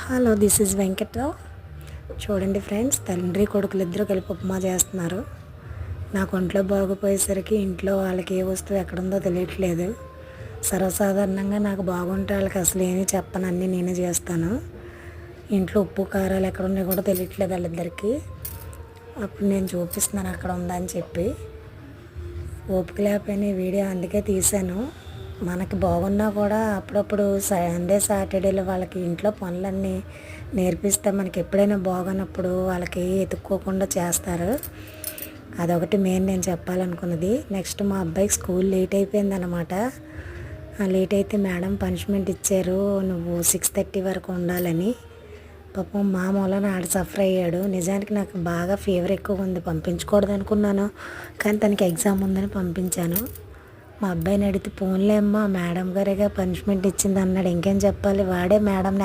Hello, this is Venkatrao. చూడండి friends, తండ్రి కొడుకులు ఇద్దరు కలిపి ఉప్మా చేస్తున్నారు. నాకు ఒంట్లో బాగోపోయేసరికి ఇంట్లో వాళ్ళకి ఏ వస్తువు ఎక్కడుందో తెలియట్లేదు. సర్వసాధారణంగా నాకు బాగుంటే వాళ్ళకి అసలు ఏమీ చెప్పను, అన్నీ నేనే చేస్తాను. ఇంట్లో ఉప్పు కారాలు ఎక్కడ ఉన్నాయో కూడా తెలియట్లేదు వాళ్ళిద్దరికి. అప్పుడు నేను చూపిస్తున్నాను అక్కడ ఉందని చెప్పి. ఓపిక లేకపోయినా ఈ వీడియో అందుకే తీశాను. మనకి బాగున్నా కూడా అప్పుడప్పుడు సండే సాటర్డేలో వాళ్ళకి ఇంట్లో పనులన్నీ నేర్పిస్తే మనకి ఎప్పుడైనా బాగున్నప్పుడు వాళ్ళకి ఎత్తుక్కోకుండా చేస్తారు. అదొకటి మెయిన్ నేను చెప్పాలనుకున్నది. నెక్స్ట్ మా అబ్బాయికి స్కూల్ లేట్ అయిపోయిందనమాట. లేట్ అయితే మేడం పనిష్మెంట్ ఇచ్చారు, నువ్వు 6:30 వరకు ఉండాలని. పాపం మా మూలన ఆడ సఫర్ అయ్యాడు. నిజానికి నాకు బాగా ఫీవర్ ఎక్కువ ఉంది, పంపించకూడదు అనుకున్నాను, కానీ తనకి ఎగ్జామ్ ఉందని పంపించాను. మా అబ్బాయిని అడిగితే పోన్లే అమ్మ, మేడం గారేగా పనిష్మెంట్ ఇచ్చింది అన్నాడు. ఇంకేం చెప్పాలి, వాడే మేడంని